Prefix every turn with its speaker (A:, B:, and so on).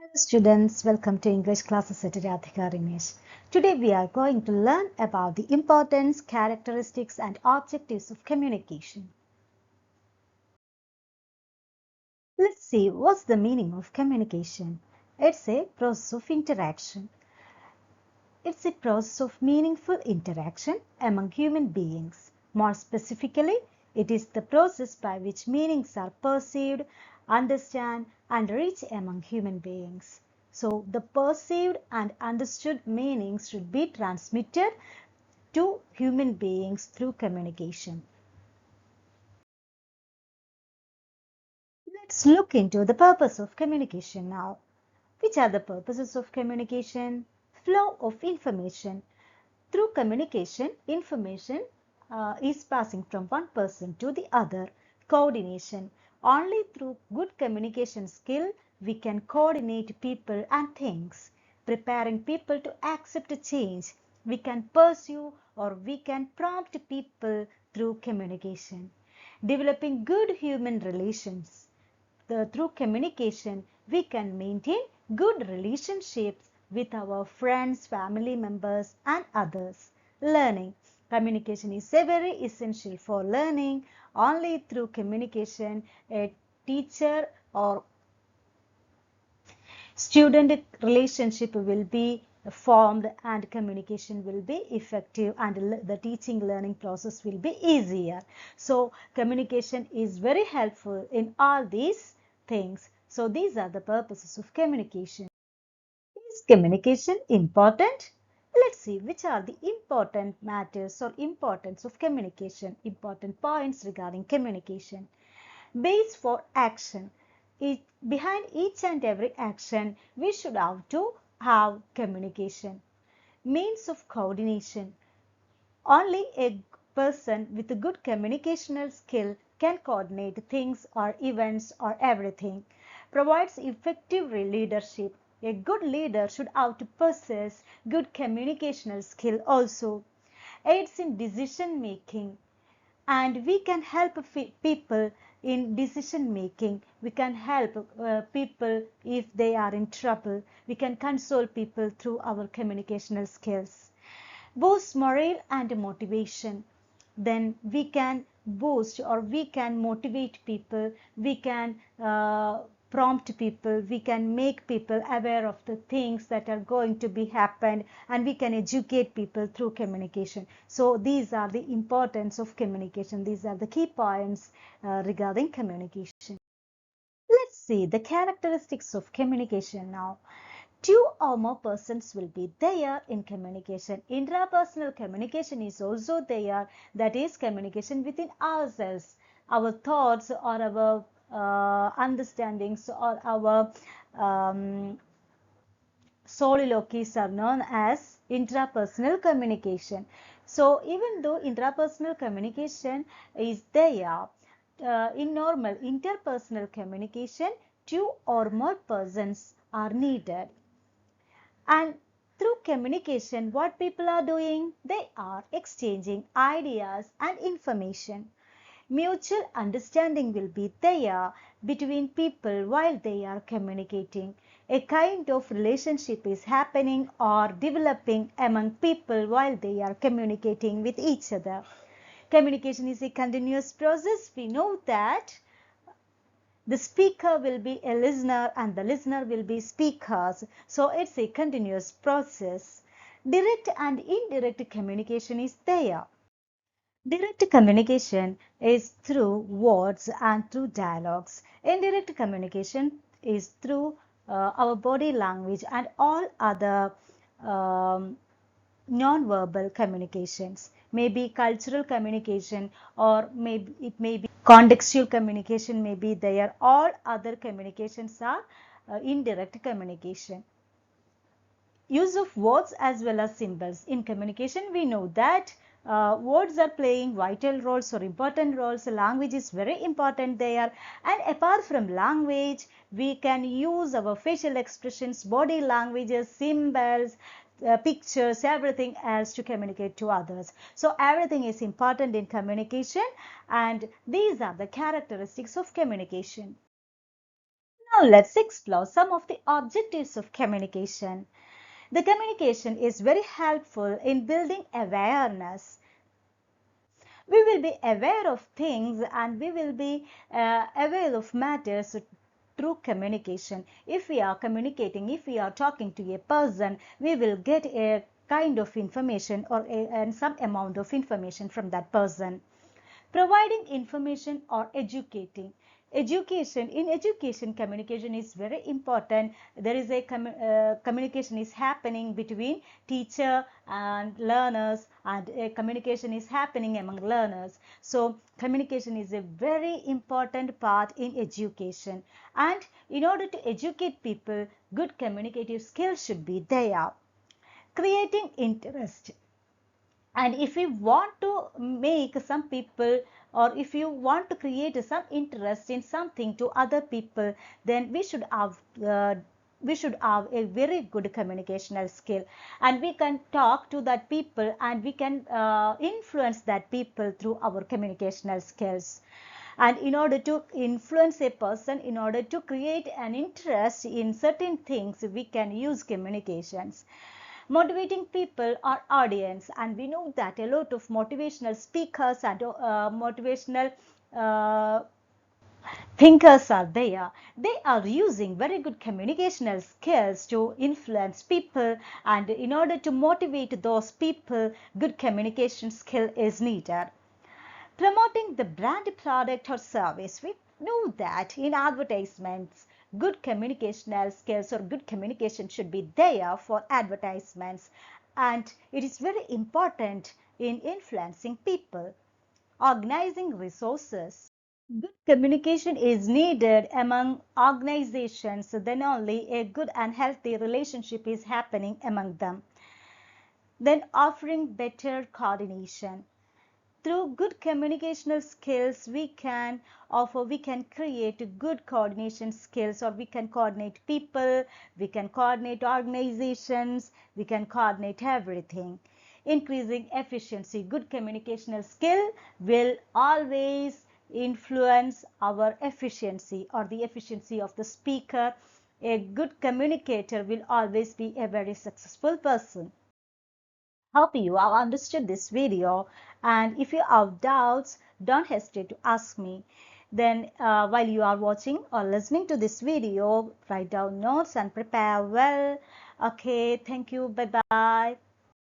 A: Hello students, welcome to English classes at Radhika. Today we are going to learn about the importance, characteristics and objectives of communication. Let's see what's the meaning of communication. It's a process of interaction. It's a process of meaningful interaction among human beings. More specifically, it is the process by which meanings are perceived, understood, and reach among human beings. So, the perceived and understood meanings should be transmitted to human beings through communication. Let's look into the purpose of communication now. Which are the purposes of communication? Flow of information. Through communication, information is passing from one person to the other. Coordination. Only through good communication skill we can coordinate people and things. Preparing people to accept change. We can pursue or we can prompt people through communication. Developing good human relations. Through communication, we can maintain good relationships with our friends, family members, and others. Learning. Communication is very essential for learning. Only through communication, a teacher or student relationship will be formed and communication will be effective and the teaching learning process will be easier. So communication is very helpful in all these things. So these are the purposes of communication. Is communication important? Let's see which are the important matters or importance of communication, important points regarding communication. Base for action. Behind each and every action, we should have to have communication. Means of coordination. Only a person with a good communicational skill can coordinate things or events or everything. Provides effective leadership. A good leader should have to possess good communicational skill also. Aids in decision making, and we can help people in decision making. We can help people if they are in trouble. We can console people through our communicational skills. Boost morale and motivation. Then we can boost or we can motivate people. We can prompt people. We can make people aware of the things that are going to be happened, and we can educate people through communication. So these are the importance of communication. These are the key points regarding communication. Let's see the characteristics of communication now. Two or more persons will be there in communication. Intrapersonal communication is also there. That is communication within ourselves. Our thoughts or our understandings or our soliloquies are known as intrapersonal communication. So even though intrapersonal communication is there, in normal interpersonal communication, two or more persons are needed. And through communication, what people are doing? They are exchanging ideas and information. Mutual understanding will be there between people while they are communicating. A kind of relationship is happening or developing among people while they are communicating with each other. Communication is a continuous process. We know that the speaker will be a listener and the listener will be speakers. So it's a continuous process. Direct and indirect communication is there. Direct communication is through words and through dialogues. Indirect communication is through our body language and all other non-verbal communications. Maybe cultural communication, or maybe it may be contextual communication may be there. All other communications are indirect communication. Use of words as well as symbols. In communication, we know that words are playing vital roles or important roles. Language is very important there. And apart from language, we can use our facial expressions, body languages, symbols, pictures, everything else to communicate to others. So everything is important in communication, and these are the characteristics of communication. Now let's explore some of the objectives of communication. The communication is very helpful in building awareness. We will be aware of things and we will be aware of matters through communication. If we are communicating, if we are talking to a person, we will get a kind of information or and some amount of information from that person. Providing information or educating. In education, communication is very important. There is a communication is happening between teacher and learners, and communication is happening among learners. So communication is a very important part in education, and in order to educate people, good communicative skills should be there. Creating interest. And if you want to make some people, or if you want to create some interest in something to other people, then we should have a very good communicational skill, and we can talk to that people and we can influence that people through our communicational skills. And in order to influence a person, in order to create an interest in certain things, we can use communications. Motivating people or audience, and we know that a lot of motivational speakers and motivational uh, thinkers are there. They are using very good communicational skills to influence people, and in order to motivate those people, good communication skill is needed. Promoting the brand, product or service. We know that in advertisements, good communicational skills or good communication should be there for advertisements, and it is very important in influencing people. Organizing resources. Good communication is needed among organizations, then only a good and healthy relationship is happening among them. Then offering better coordination. Through good communicational skills, we can create good coordination skills, or we can coordinate people, we can coordinate organizations, we can coordinate everything. Increasing efficiency. Good communicational skill will always influence our efficiency or the efficiency of the speaker. A good communicator will always be a very successful person. Hope you have understood this video, and if you have doubts, don't hesitate to ask me. Then while you are watching or listening to this video, write down notes and prepare well. Okay, thank you. Bye bye.